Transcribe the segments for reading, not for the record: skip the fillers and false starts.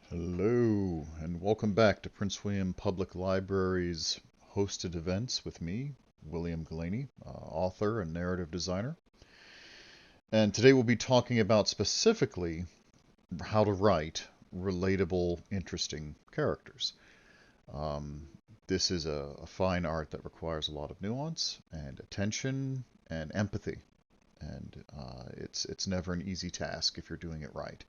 Hello, and welcome back to Prince William Public Library's hosted events with me, William Galaini, author and narrative designer. And today we'll be talking about specifically how to write relatable, interesting characters. Um, this is a fine art that requires a lot of nuance and attention and empathy, and it's never an easy task if you're doing it right.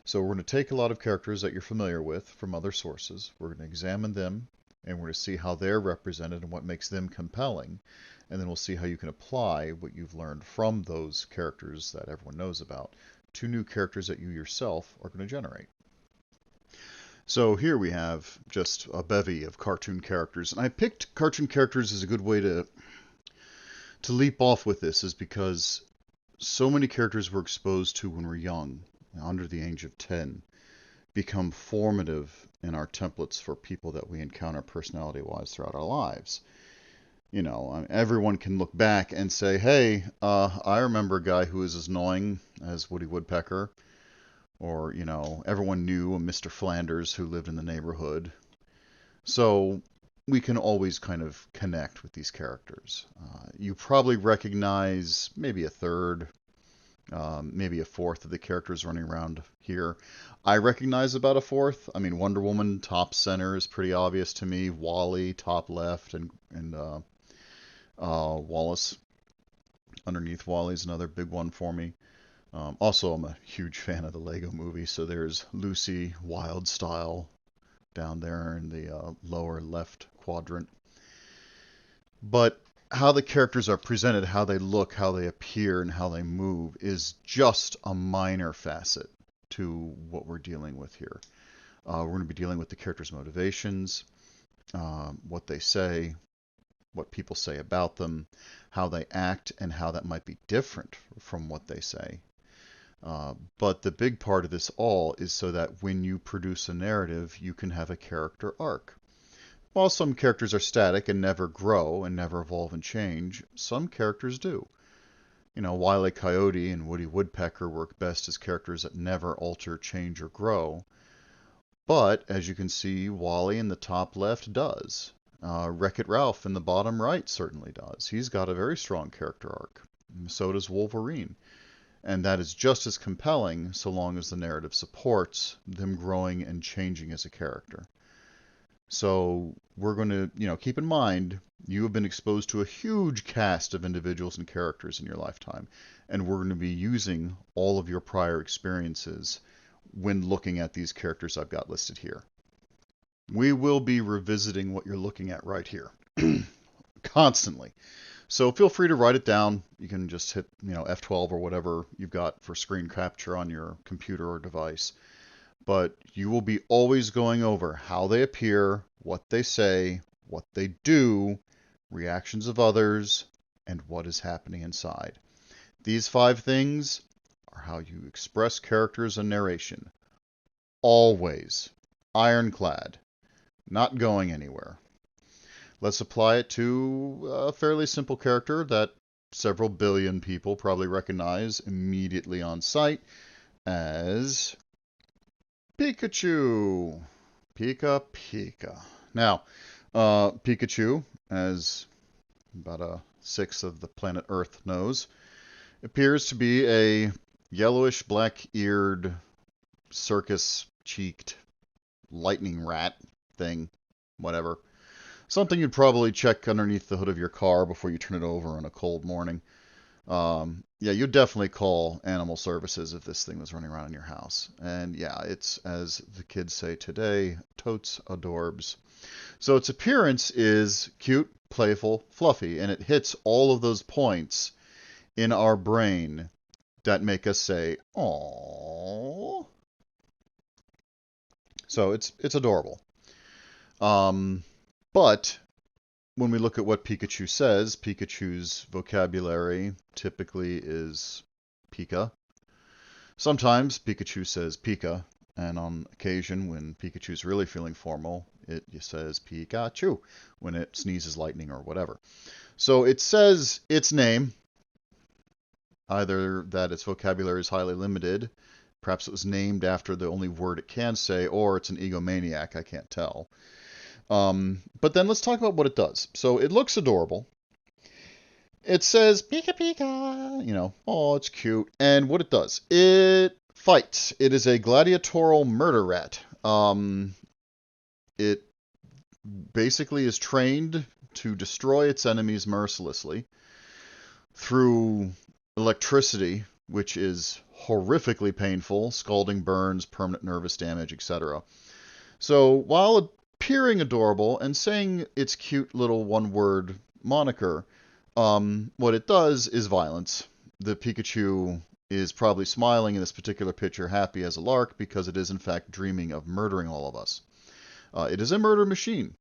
So we're going to take a lot of characters that you're familiar with from other sources. We're going to examine them, and we're going to see how they're represented and what makes them compelling. And then we'll see how you can apply what you've learned from those characters that everyone knows about to new characters that you yourself are going to generate. So here we have just a bevy of cartoon characters. And I picked cartoon characters as a good way to leap off with this, is because so many characters we're exposed to when we're young, under the age of 10, become formative in our templates for people that we encounter personality-wise throughout our lives. You know, everyone can look back and say, hey, I remember a guy who was as annoying as Woody Woodpecker, or, you know, everyone knew a Mr. Flanders who lived in the neighborhood. So we can always kind of connect with these characters. You probably recognize maybe a third, maybe a fourth of the characters running around here. I recognize about a fourth. I mean, Wonder Woman top center is pretty obvious to me. Wally top left, and Wallace underneath Wally is another big one for me. Also, I'm a huge fan of the Lego Movie, so there's Lucy Wild Style down there in the lower left quadrant. But how the characters are presented, how they look, how they appear, and how they move is just a minor facet to what we're dealing with here. We're going to be dealing with the characters' motivations, what they say, what people say about them, how they act, and how that might be different from what they say. But the big part of this all is so that when you produce a narrative, you can have a character arc. While some characters are static and never grow and never evolve and change, some characters do. You know, Wile E. Coyote and Woody Woodpecker work best as characters that never alter, change, or grow. But, as you can see, Wally in the top left does. Wreck-It Ralph in the bottom right certainly does. He's got a very strong character arc. So does Wolverine. And that is just as compelling so long as the narrative supports them growing and changing as a character. So we're going to, keep in mind, you have been exposed to a huge cast of individuals and characters in your lifetime, and we're going to be using all of your prior experiences when looking at these characters I've got listed here. We will be revisiting what you're looking at right here constantly. So feel free to write it down. You can just hit, F12 or whatever you've got for screen capture on your computer or device. But you will be always going over how they appear, what they say, what they do, reactions of others, and what is happening inside. These 5 things are how you express characters and narration. Always. Ironclad. Not going anywhere. Let's apply it to a fairly simple character that several billion people probably recognize immediately on sight as Pikachu. Pika. Now, Pikachu, as about a sixth of the planet Earth knows, appears to be a yellowish black-eared, circus-cheeked lightning rat thing, whatever. Something you'd probably check underneath the hood of your car before you turn it over on a cold morning. Yeah, you'd definitely call animal services if this thing was running around in your house. And yeah, it's, as the kids say today, totes adorbs. So its appearance is cute, playful, fluffy, and it hits all of those points in our brain that make us say, "Aww." So it's adorable. But when we look at what Pikachu says, Pikachu's vocabulary typically is Pika. Sometimes Pikachu says Pika, and on occasion, when Pikachu's really feeling formal, it says Pikachu when it sneezes lightning or whatever. So it says its name, either that its vocabulary is highly limited, Perhaps it was named after the only word it can say, or it's an egomaniac, I can't tell. But then let's talk about what it does. So it looks adorable. It says, Pika Pika, oh, it's cute. And what it does, it fights. It is a gladiatorial murder rat. It basically is trained to destroy its enemies mercilessly through electricity, which is horrifically painful, scalding burns, permanent nervous damage, etc. So while appearing adorable and saying its cute little one-word moniker, what it does is violence. The Pikachu is probably smiling in this particular picture, happy as a lark, because it is in fact dreaming of murdering all of us. It is a murder machine.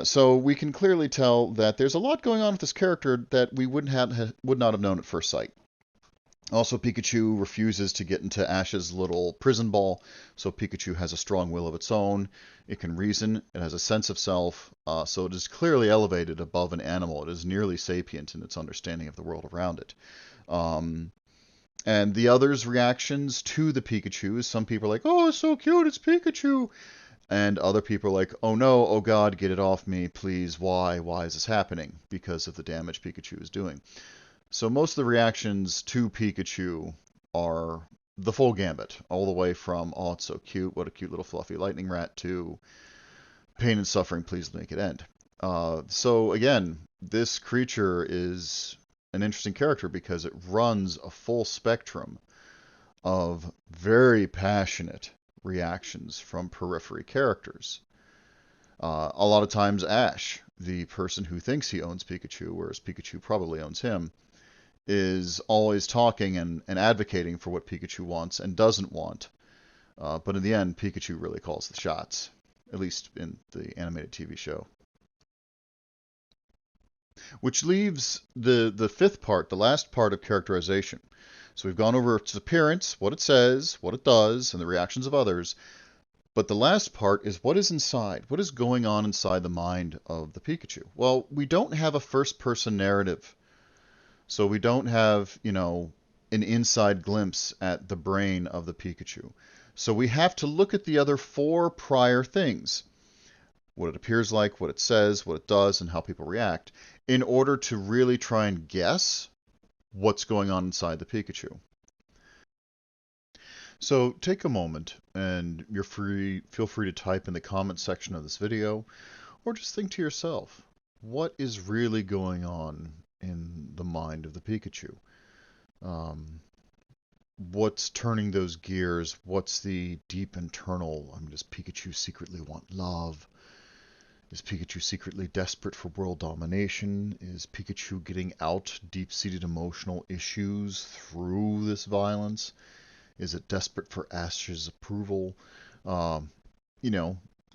So we can clearly tell that there's a lot going on with this character that we would not have known at first sight. Also, Pikachu refuses to get into Ash's little prison ball, so Pikachu has a strong will of its own. It can reason, it has a sense of self, so it is clearly elevated above an animal. It is nearly sapient in its understanding of the world around it. And the others' reactions to the Pikachu, some people are like, oh, it's so cute, it's Pikachu. And other people are like, oh no, oh god, get it off me, please, why? Why is this happening? Because of the damage Pikachu is doing. So most of the reactions to Pikachu are the full gambit, all the way from, oh, it's so cute, what a cute little fluffy lightning rat, to pain and suffering, please make it end. So again, this creature is an interesting character because it runs a full spectrum of very passionate reactions from periphery characters. A lot of times Ash, the person who thinks he owns Pikachu, whereas Pikachu probably owns him, is always talking and advocating for what Pikachu wants and doesn't want. But in the end, Pikachu really calls the shots, at least in the animated TV show. Which leaves the fifth part, the last part of characterization. So we've gone over its appearance, what it says, what it does, and the reactions of others. But the last part is what is inside. What is going on inside the mind of the Pikachu? Well, we don't have a first-person narrative. So we don't have, an inside glimpse at the brain of the Pikachu. So we have to look at the other 4 prior things. What it appears like, what it says, what it does, and how people react, in order to really try and guess what's going on inside the Pikachu. So take a moment and feel free to type in the comment section of this video, or just think to yourself, what is really going on in the mind of the Pikachu? What's turning those gears? What's the deep internal, does Pikachu secretly want love? Is Pikachu secretly desperate for world domination? Is Pikachu getting out deep-seated emotional issues through this violence? Is it desperate for Ash's approval? The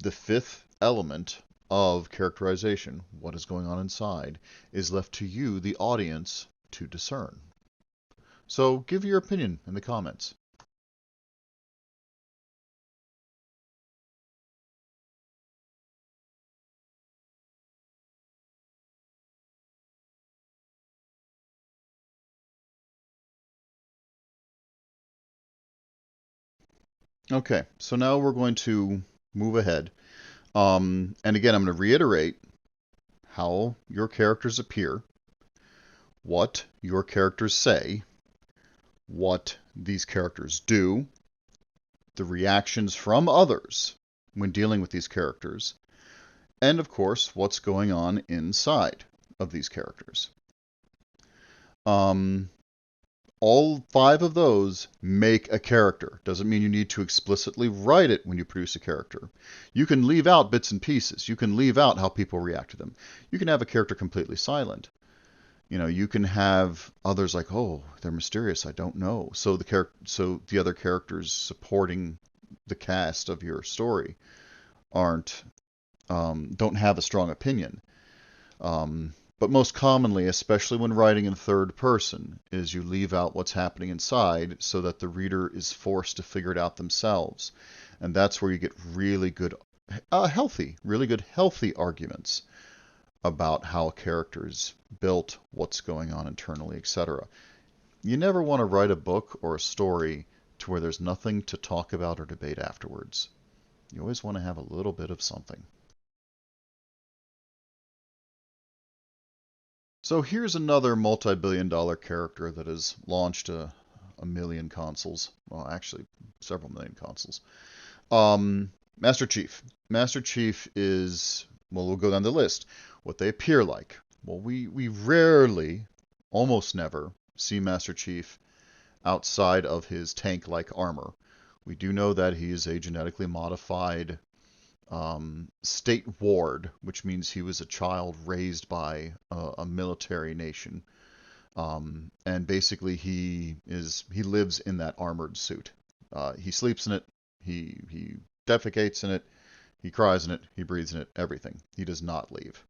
5th element of characterization, what is going on inside, is left to you, the audience, to discern. So give your opinion in the comments. Okay, so now we're going to move ahead. And again, I'm going to reiterate how your characters appear, what your characters say, what these characters do, the reactions from others when dealing with these characters, and of course, what's going on inside of these characters. All 5 of those make a character. Doesn't mean you need to explicitly write it when you produce a character. You can leave out bits and pieces. You can leave out how people react to them. You can have a character completely silent. You can have others like, oh, they're mysterious, I don't know. So the other characters supporting the cast of your story don't have a strong opinion. But most commonly, especially when writing in third person, is you leave out what's happening inside so that the reader is forced to figure it out themselves. And that's where you get really good, healthy arguments about how a character is built, what's going on internally, etc. You never want to write a book or a story to to where there's nothing to talk about or debate afterwards. You always want to have a little bit of something. So here's another multi-billion-dollar character that has launched a million consoles. Well, actually, several million consoles. Master Chief. Master Chief is, well, we'll go down the list. What they appear like. Well, we rarely, almost never, see Master Chief outside of his tank-like armor. We do know that he is a genetically modified state ward, which means he was a child raised by a military nation. And basically he lives in that armored suit. He sleeps in it, he defecates in it, he cries in it, he breathes in it, everything. He does not leave.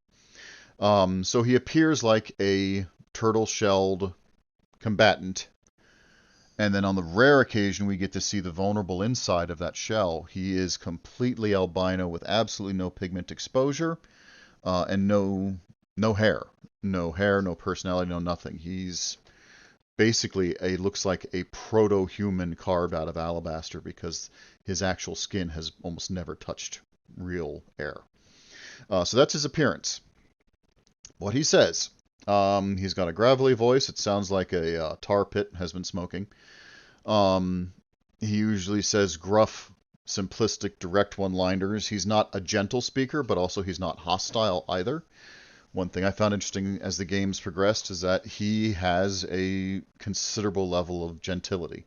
So he appears like a turtle-shelled combatant. And then on the rare occasion we get to see the vulnerable inside of that shell. He is completely albino with absolutely no pigment exposure and no hair. No hair, no personality, no nothing. He's basically looks like a proto-human carved out of alabaster because his actual skin has almost never touched real air. So that's his appearance. What he says. He's got a gravelly voice. It sounds like a tar pit has been smoking. He usually says gruff, simplistic, direct one-liners. He's not a gentle speaker, but also he's not hostile either. One thing I found interesting as the games progressed is that he has a considerable level of gentility.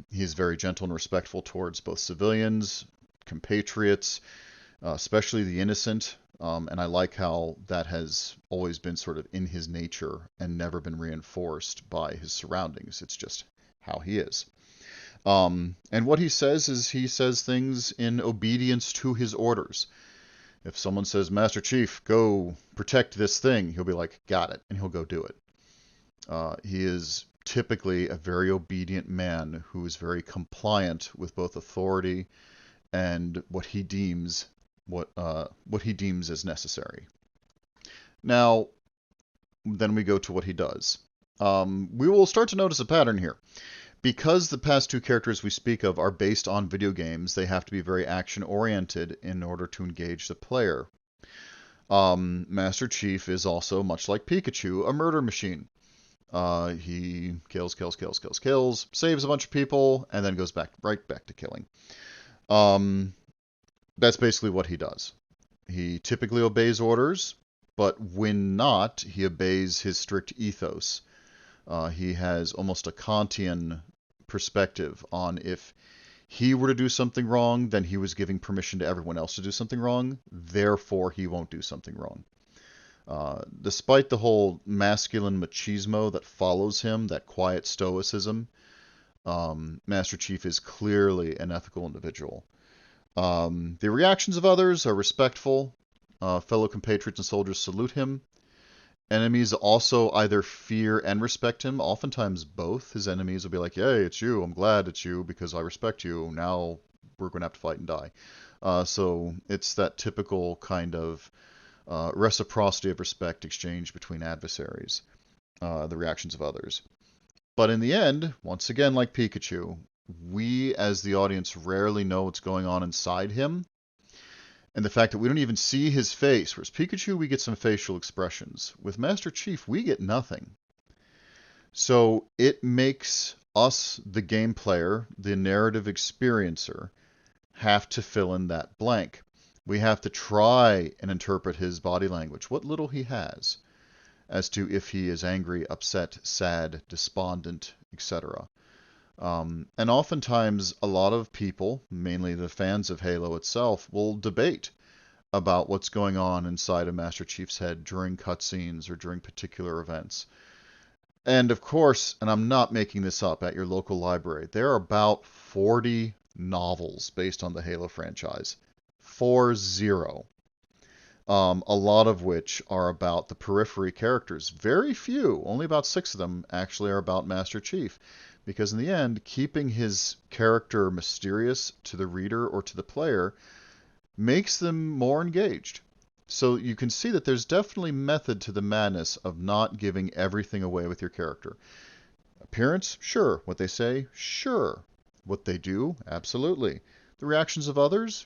He's very gentle and respectful towards both civilians, compatriots, especially the innocent. And I like how that has always been sort of in his nature and never been reinforced by his surroundings. It's just how he is. And what he says is he says things in obedience to his orders. If someone says, Master Chief, go protect this thing, he'll be like, got it, and he'll go do it. He is typically a very obedient man who is very compliant with both authority and what he deems as necessary. Now, then we go to what he does. We will start to notice a pattern here. Because the past two characters we speak of are based on video games, they have to be very action-oriented in order to engage the player. Master Chief is also, much like Pikachu, a murder machine. He kills, saves a bunch of people, and then goes right back to killing. That's basically what he does. He typically obeys orders, but when not, he obeys his strict ethos. He has almost a Kantian perspective on if he were to do something wrong, then he was giving permission to everyone else to do something wrong, therefore he won't do something wrong. Despite the whole masculine machismo that follows him, that quiet stoicism, Master Chief is clearly an ethical individual. The reactions of others are respectful. Fellow compatriots and soldiers salute him. Enemies also either fear and respect him, oftentimes both. His enemies will be like, yay, it's you, I'm glad it's you because I respect you, now we're going to have to fight and die. So it's that typical kind of reciprocity of respect exchange between adversaries, the reactions of others. But in the end, once again, like Pikachu, we as the audience rarely know what's going on inside him. And the fact that we don't even see his face, whereas Pikachu, we get some facial expressions. With Master Chief, we get nothing. So it makes us, the game player, the narrative experiencer, have to fill in that blank. We have to try and interpret his body language, what little he has, as to if he is angry, upset, sad, despondent, etc. And oftentimes, a lot of people, mainly the fans of Halo itself, will debate about what's going on inside of Master Chief's head during cutscenes or during particular events. And of course, and I'm not making this up, at your local library, there are about 40 novels based on the Halo franchise. 40. A lot of which are about the periphery characters. Very few, only about 6 of them, actually are about Master Chief. Because in the end, keeping his character mysterious to the reader or to the player makes them more engaged. So you can see that there's definitely method to the madness of not giving everything away with your character. Appearance? Sure. What they say? Sure. What they do? Absolutely. The reactions of others?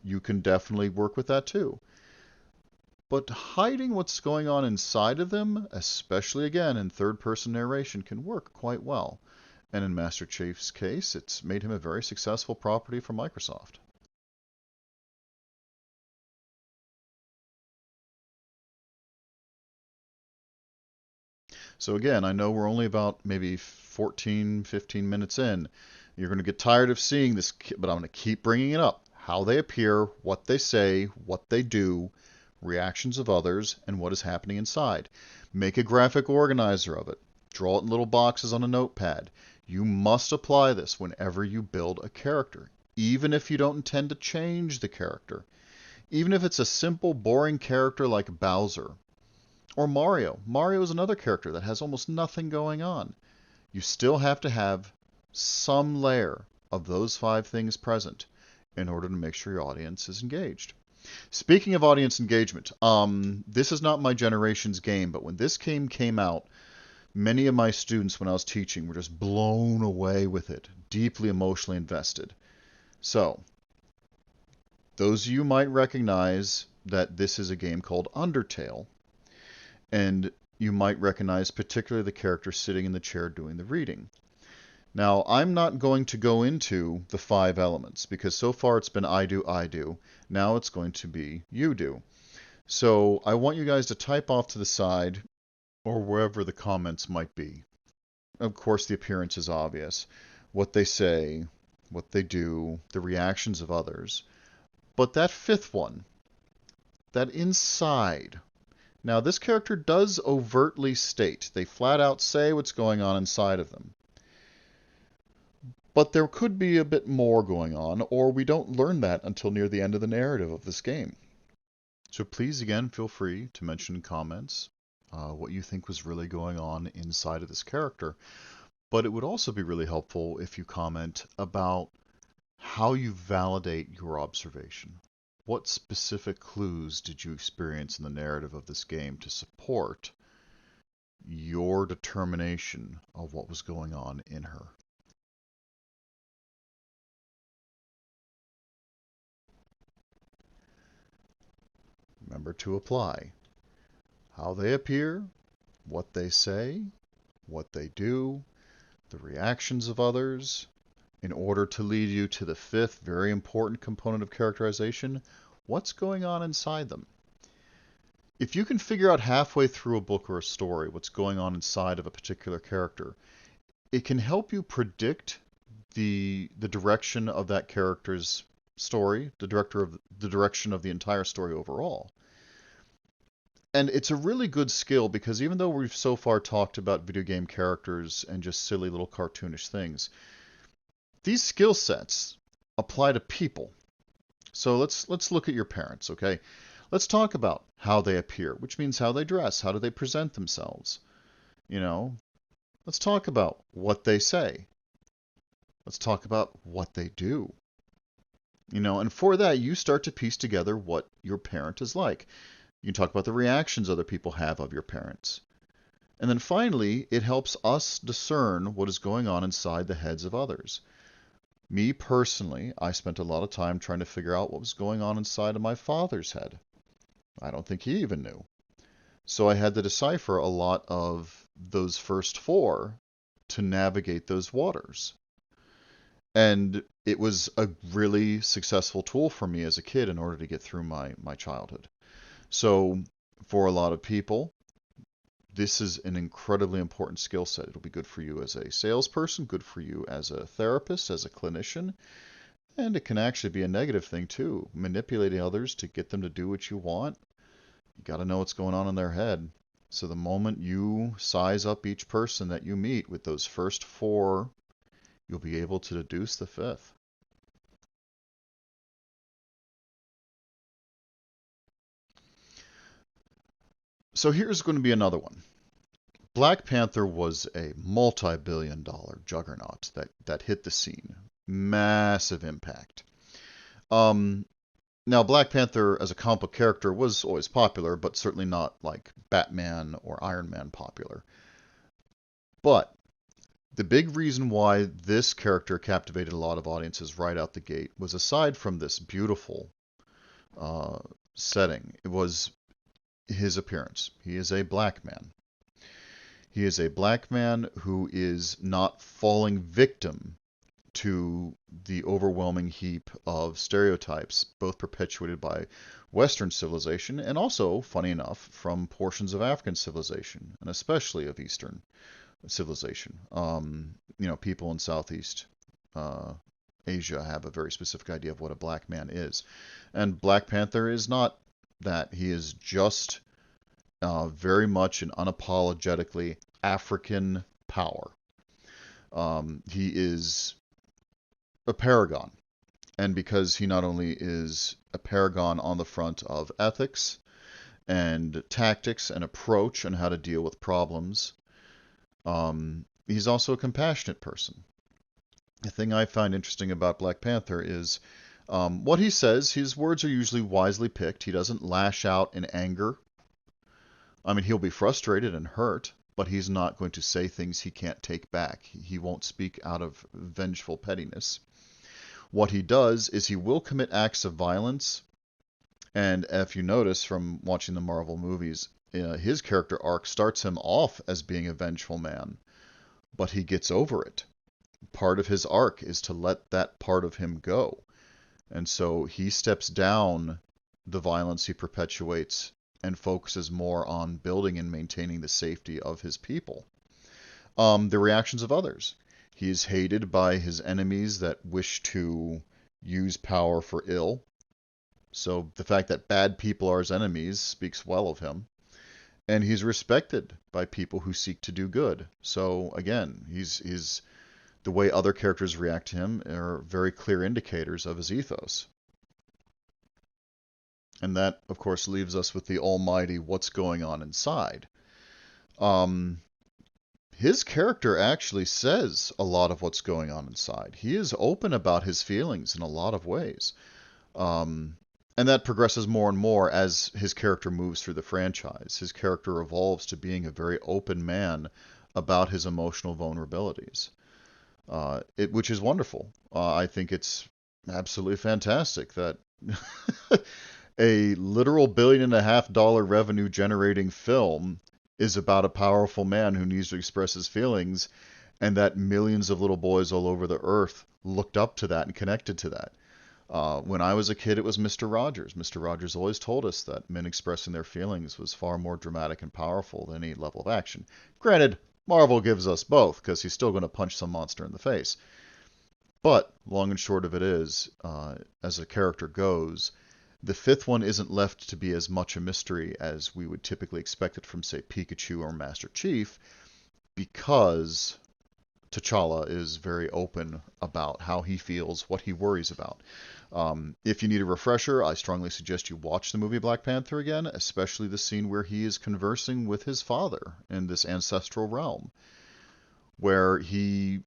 You can definitely work with that too. But hiding what's going on inside of them, especially again in third-person narration, can work quite well. And in Master Chief's case, it's made him a very successful property for Microsoft. So again, I know we're only about maybe 14, 15 minutes in. You're going to get tired of seeing this, but I'm going to keep bringing it up. How they appear, what they say, what they do, reactions of others, and what is happening inside. Make a graphic organizer of it. Draw it in little boxes on a notepad. You must apply this whenever you build a character, even if you don't intend to change the character. Even if it's a simple, boring character like Bowser. Or Mario. Mario is another character that has almost nothing going on. You still have to have some layer of those 5 things present in order to make sure your audience is engaged. Speaking of audience engagement, this is not my generation's game, but when this game came out, many of my students when I was teaching were just blown away with it, deeply emotionally invested. So, those of you might recognize that this is a game called Undertale, and you might recognize particularly the character sitting in the chair doing the reading. Now, I'm not going to go into the 5 elements because so far it's been I do, I do. Now it's going to be you do. So I want you guys to type off to the side or wherever the comments might be. Of course, the appearance is obvious. What they say, what they do, the reactions of others. But that 5th one, that inside. Now, this character does overtly state, they flat out say what's going on inside of them. But there could be a bit more going on, or we don't learn that until near the end of the narrative of this game. So please, again, feel free to mention in comments what you think was really going on inside of this character. But it would also be really helpful if you comment about how you validate your observation. What specific clues did you experience in the narrative of this game to support your determination of what was going on in her? Remember to apply how they appear, what they say, what they do, the reactions of others, in order to lead you to the 5th very important component of characterization, what's going on inside them. If you can figure out halfway through a book or a story what's going on inside of a particular character, it can help you predict the direction of that character's story, the direction of the entire story overall. And it's a really good skill because even though we've so far talked about video game characters and just silly little cartoonish things, these skill sets apply to people. So let's look at your parents, okay? Let's talk about how they appear, which means how they dress, how do they present themselves. You know, let's talk about what they say. Let's talk about what they do. You know, and for that, you start to piece together what your parent is like. You can talk about the reactions other people have of your parents. And then finally, it helps us discern what is going on inside the heads of others. Me personally, I spent a lot of time trying to figure out what was going on inside of my father's head. I don't think he even knew. So I had to decipher a lot of those first 4 to navigate those waters. And it was a really successful tool for me as a kid in order to get through my childhood. So for a lot of people, this is an incredibly important skill set. It'll be good for you as a salesperson, good for you as a therapist, as a clinician, and it can actually be a negative thing too. Manipulating others to get them to do what you want. You got to know what's going on in their head. So the moment you size up each person that you meet with those first 4, you'll be able to deduce the 5th. So here's going to be another one. Black Panther was a multi-billion-dollar juggernaut that hit the scene. Massive impact. Now, Black Panther as a comic book character was always popular, but certainly not like Batman or Iron Man popular. But the big reason why this character captivated a lot of audiences right out the gate was, aside from this beautiful setting, it was his appearance. He is a black man. He is a black man who is not falling victim to the overwhelming heap of stereotypes, both perpetuated by Western civilization and also, funny enough, from portions of African civilization, and especially of Eastern civilization. People in Southeast Asia have a very specific idea of what a black man is. And Black Panther is not that. He is just very much an unapologetically African power. He is a paragon. And because he not only is a paragon on the front of ethics and tactics and approach and how to deal with problems, he's also a compassionate person. The thing I find interesting about Black Panther is what he says. His words are usually wisely picked. He doesn't lash out in anger. I mean, he'll be frustrated and hurt, but he's not going to say things he can't take back. He won't speak out of vengeful pettiness. What he does is he will commit acts of violence, and if you notice from watching the Marvel movies, his character arc starts him off as being a vengeful man, but he gets over it. Part of his arc is to let that part of him go, and so he steps down the violence he perpetuates and focuses more on building and maintaining the safety of his people. The reactions of others. He is hated by his enemies that wish to use power for ill. So the fact that bad people are his enemies speaks well of him. And he's respected by people who seek to do good. So again, he's the way other characters react to him are very clear indicators of his ethos. And that, of course, leaves us with the almighty what's going on inside. His character actually says a lot of what's going on inside. He is open about his feelings in a lot of ways. And that progresses more and more as his character moves through the franchise. His character evolves to being a very open man about his emotional vulnerabilities, which is wonderful. I think it's absolutely fantastic that a literal $1.5 billion revenue generating film is about a powerful man who needs to express his feelings, and that millions of little boys all over the earth looked up to that and connected to that. When I was a kid, it was Mr. Rogers. Mr. Rogers always told us that men expressing their feelings was far more dramatic and powerful than any level of action. Granted, Marvel gives us both, because he's still going to punch some monster in the face. But, long and short of it is, as a character goes, the fifth one isn't left to be as much a mystery as we would typically expect it from, say, Pikachu or Master Chief, because T'Challa is very open about how he feels, what he worries about. If you need a refresher, I strongly suggest you watch the movie Black Panther again, especially the scene where he is conversing with his father in this ancestral realm, where he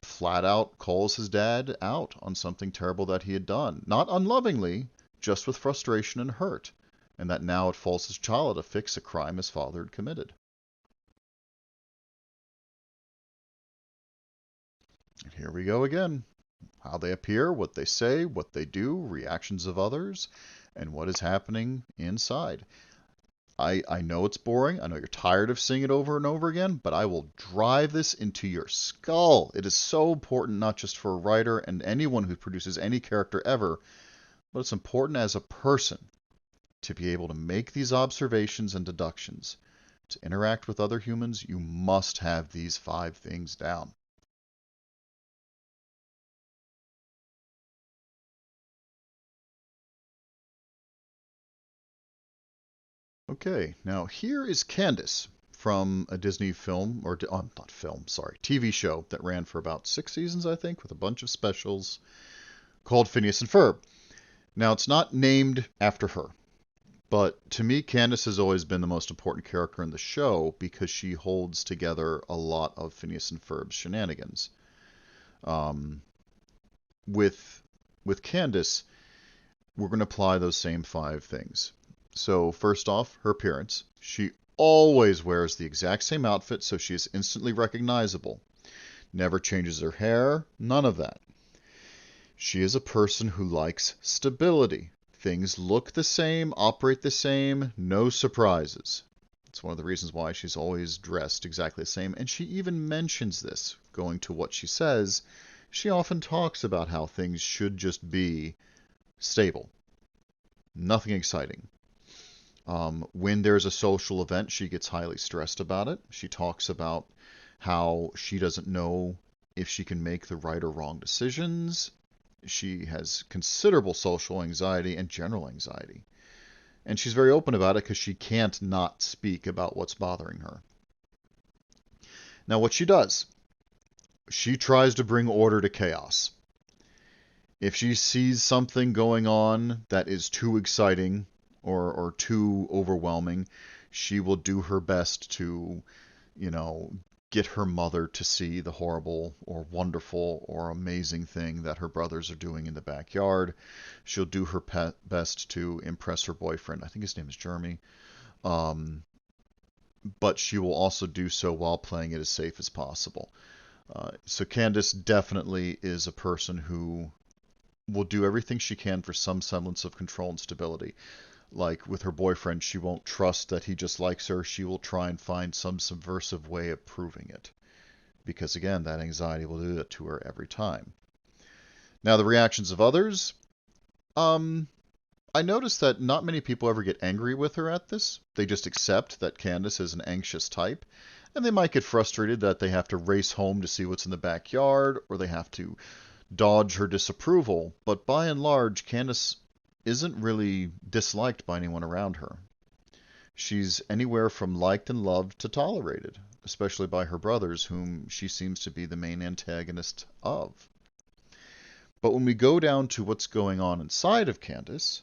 flat out calls his dad out on something terrible that he had done. Not unlovingly, just with frustration and hurt, and that now it falls to T'Challa to fix a crime his father had committed. And here we go again. How they appear, what they say, what they do, reactions of others, and what is happening inside. I know it's boring. I know you're tired of seeing it over and over again, but I will drive this into your skull. It is so important, not just for a writer and anyone who produces any character ever, but it's important as a person to be able to make these observations and deductions. To interact with other humans, you must have these 5 things down. Okay, now here is Candace from a Disney film, or not film, sorry, TV show that ran for about 6 seasons, I think, with a bunch of specials, called Phineas and Ferb. Now, it's not named after her, but to me, Candace has always been the most important character in the show because she holds together a lot of Phineas and Ferb's shenanigans. With Candace, we're going to apply those same 5 things. So first off, her appearance. She always wears the exact same outfit, so she is instantly recognizable. never changes her hair, none of that. She is a person who likes stability. Things look the same, operate the same, no surprises. It's one of the reasons why she's always dressed exactly the same, and she even mentions this. Going to what she says, she often talks about how things should just be stable. Nothing exciting. When there's a social event, she gets highly stressed about it. She talks about how she doesn't know if she can make the right or wrong decisions. She has considerable social anxiety and general anxiety. And she's very open about it because she can't not speak about what's bothering her. Now, what she does, she tries to bring order to chaos. If she sees something going on that is too exciting or too overwhelming, she will do her best to, get her mother to see the horrible or wonderful or amazing thing that her brothers are doing in the backyard. She'll do her best to impress her boyfriend. I think his name is Jeremy. But she will also do so while playing it as safe as possible. So Candace definitely is a person who will do everything she can for some semblance of control and stability. Like with her boyfriend, she won't trust that he just likes her. She will try and find some subversive way of proving it. Because again, that anxiety will do that to her every time. Now, the reactions of others. I noticed that not many people ever get angry with her at this. They just accept that Candace is an anxious type. And they might get frustrated that they have to race home to see what's in the backyard, or they have to dodge her disapproval. But by and large, Candace isn't really disliked by anyone around her. She's anywhere from liked and loved to tolerated, especially by her brothers, whom she seems to be the main antagonist of. But when we go down to what's going on inside of Candace,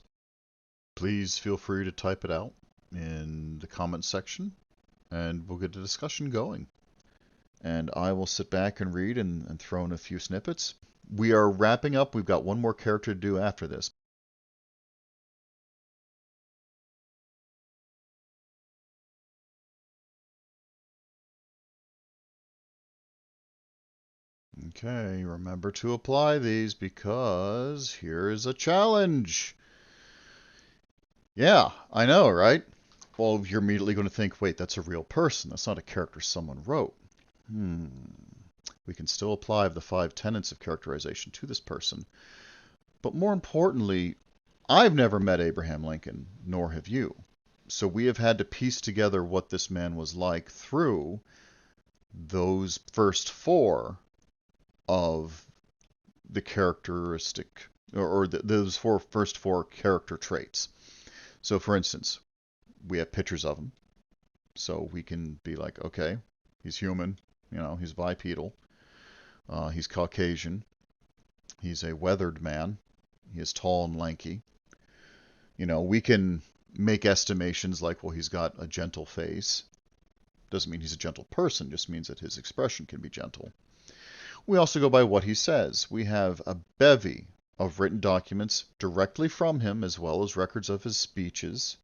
please feel free to type it out in the comments section, and we'll get the discussion going. And I will sit back and read and throw in a few snippets. We are wrapping up. We've got one more character to do after this. Okay, remember to apply these because here is a challenge. Yeah, I know, right? Well, you're immediately going to think, wait, that's a real person. That's not a character someone wrote. We can still apply the 5 tenets of characterization to this person. But more importantly, I've never met Abraham Lincoln, nor have you. So we have had to piece together what this man was like through those first 4 of the characteristic, or those first four character traits. So, for instance, we have pictures of him, so we can be like, okay, he's human, he's bipedal, he's Caucasian, he's a weathered man, he is tall and lanky. We can make estimations like, well, he's got a gentle face. Doesn't mean he's a gentle person, just means that his expression can be gentle. We also go by what he says. We have a bevy of written documents directly from him, as well as records of his speeches,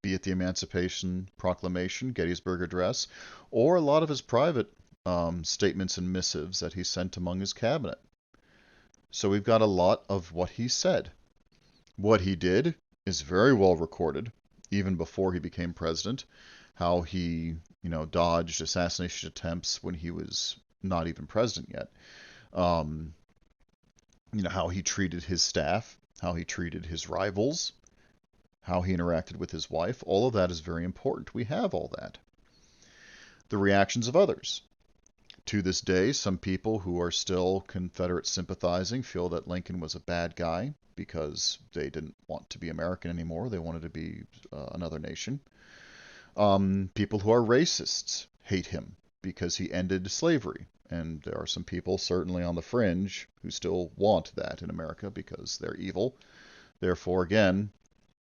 be it the Emancipation Proclamation, Gettysburg Address, or a lot of his private statements and missives that he sent among his cabinet. So we've got a lot of what he said. What he did is very well recorded, even before he became president, how he, dodged assassination attempts when he was not even president yet. How he treated his staff, how he treated his rivals, how he interacted with his wife. All of that is very important. We have all that. The reactions of others. To this day, some people who are still Confederate sympathizing feel that Lincoln was a bad guy because they didn't want to be American anymore. They wanted to be another nation. People who are racists hate him because he ended slavery. And there are some people, certainly on the fringe, who still want that in America because they're evil. Therefore, again,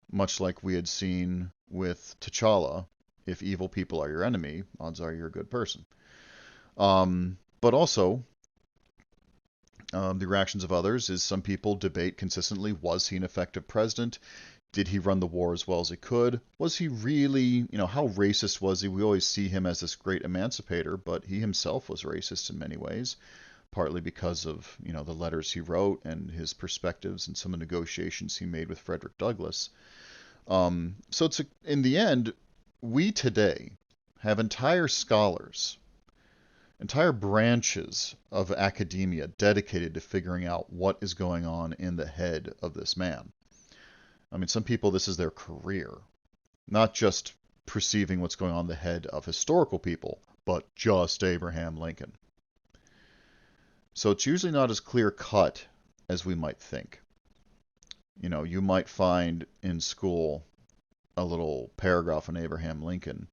much like we had seen with T'Challa, if evil people are your enemy, odds are you're a good person. But also, The reactions of others is some people debate consistently, was he an effective president? Did he run the war as well as he could? Was he really, how racist was he? We always see him as this great emancipator, but he himself was racist in many ways, partly because of, the letters he wrote and his perspectives and some of the negotiations he made with Frederick Douglass. So in the end, we today have entire scholars, entire branches of academia dedicated to figuring out what is going on in the head of this man. I mean, some people, this is their career, not just perceiving what's going on in the head of historical people, but just Abraham Lincoln. So it's usually not as clear cut as we might think. You might find in school a little paragraph on Abraham Lincoln,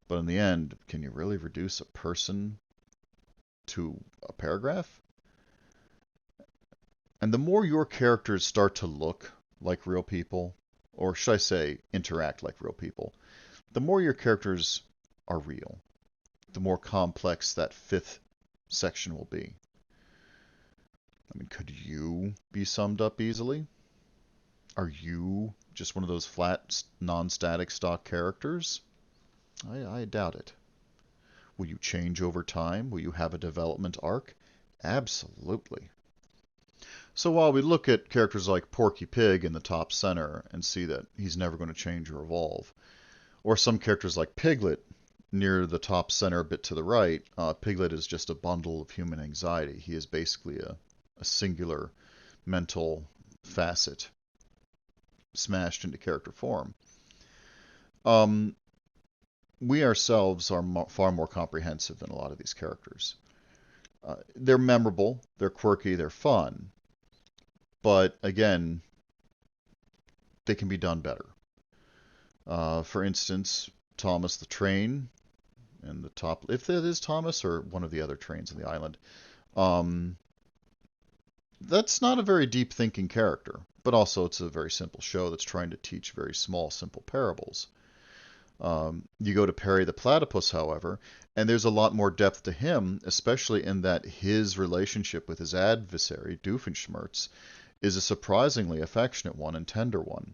but in the end, can you really reduce a person to a paragraph? And the more your characters start to look like real people, or should I say interact like real people, the more your characters are real, the more complex that fifth section will be. I mean, could you be summed up easily? Are you just one of those flat, non-static stock characters? I doubt it. Will you change over time? Will you have a development arc? Absolutely. So while we look at characters like Porky Pig in the top center and see that he's never going to change or evolve, or some characters like Piglet near the top center a bit to the right, Piglet is just a bundle of human anxiety. He is basically a singular mental facet smashed into character form. We ourselves are far more comprehensive than a lot of these characters. They're memorable, they're quirky, they're fun, but again, they can be done better. For instance, Thomas the Train, and the top, if that is Thomas or one of the other trains on the island, that's not a very deep thinking character, but also it's a very simple show that's trying to teach very small, simple parables. You go to Perry the Platypus, however, and there's a lot more depth to him, especially in that his relationship with his adversary, Doofenshmirtz, is a surprisingly affectionate one and tender one.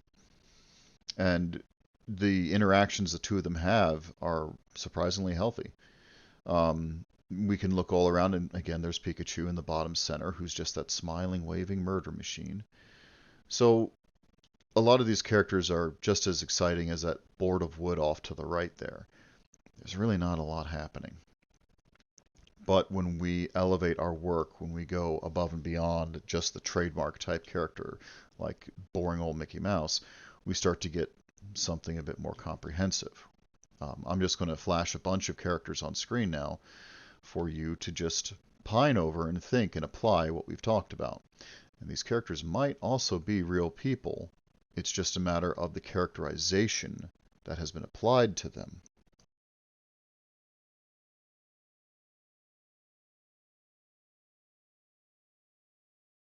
And the interactions the two of them have are surprisingly healthy. We can look all around, and again, there's Pikachu in the bottom center, who's just that smiling, waving murder machine. So a lot of these characters are just as exciting as that board of wood off to the right there. There's really not a lot happening. But when we elevate our work, when we go above and beyond just the trademark type character, like boring old Mickey Mouse, we start to get something a bit more comprehensive. I'm just going to flash a bunch of characters on screen now for you to just pine over and think and apply what we've talked about. And these characters might also be real people. It's just a matter of the characterization that has been applied to them.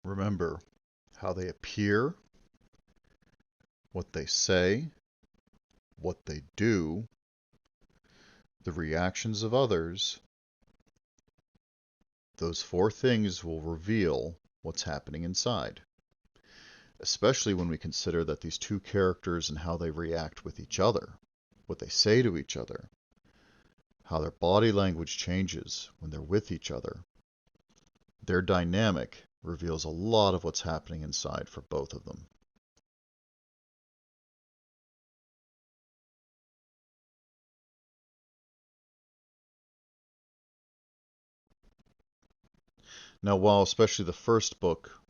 Remember how they appear, what they say, what they do, the reactions of others. Those four things will reveal what's happening inside, especially when we consider that these two characters and how they react with each other, what they say to each other, how their body language changes when they're with each other. Their dynamic reveals a lot of what's happening inside for both of them. Now, while especially the first book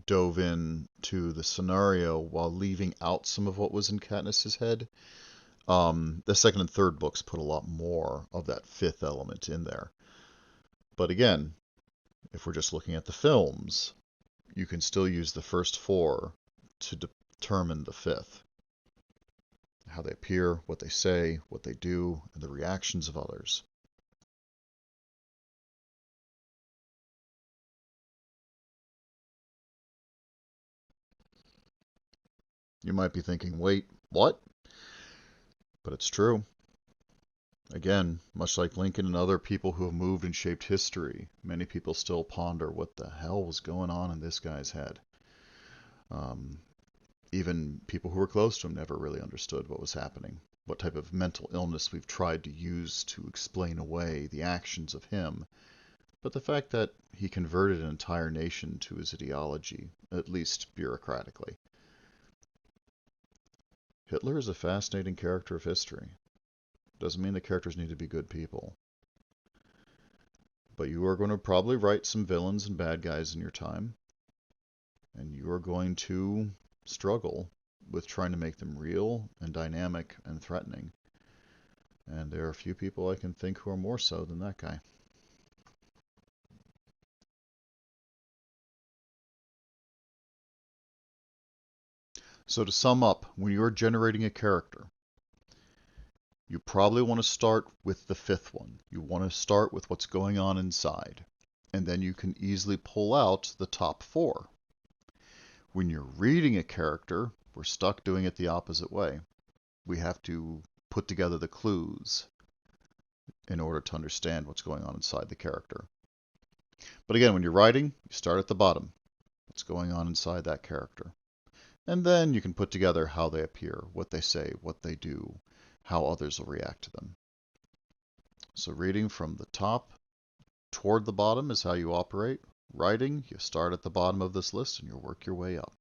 dove into the scenario while leaving out some of what was in Katniss's head, the second and third books put a lot more of that fifth element in there. But again, if we're just looking at the films, you can still use the first four to determine the fifth. How they appear, what they say, what they do, and the reactions of others. You might be thinking, wait, what? But it's true. Again, much like Lincoln and other people who have moved and shaped history, many people still ponder what the hell was going on in this guy's head. Even people who were close to him never really understood what was happening, what type of mental illness we've tried to use to explain away the actions of him. But the fact that he converted an entire nation to his ideology, at least bureaucratically. Hitler is a fascinating character of history. Doesn't mean the characters need to be good people. But you are going to probably write some villains and bad guys in your time. And you are going to struggle with trying to make them real and dynamic and threatening. And there are a few people I can think who are more so than that guy. So to sum up, when you're generating a character, you probably want to start with the fifth one. You want to start with what's going on inside. And then you can easily pull out the top four. When you're reading a character, we're stuck doing it the opposite way. We have to put together the clues in order to understand what's going on inside the character. But again, when you're writing, you start at the bottom. What's going on inside that character? And then you can put together how they appear, what they say, what they do, how others will react to them. So reading from the top toward the bottom is how you operate. Writing, you start at the bottom of this list and you'll work your way up.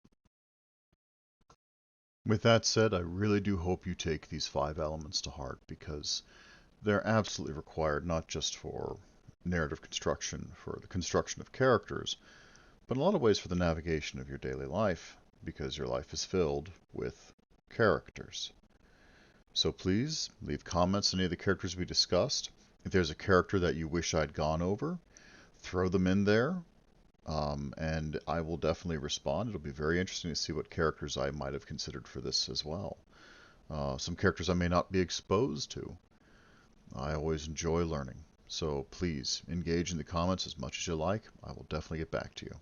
With that said, I really do hope you take these 5 elements to heart, because they're absolutely required not just for narrative construction, for the construction of characters, but in a lot of ways for the navigation of your daily life, because your life is filled with characters. So please leave comments on any of the characters we discussed. If there's a character that you wish I'd gone over, throw them in there, and I will definitely respond. It'll be very interesting to see what characters I might have considered for this as well. Some characters I may not be exposed to. I always enjoy learning. So please engage in the comments as much as you like. I will definitely get back to you.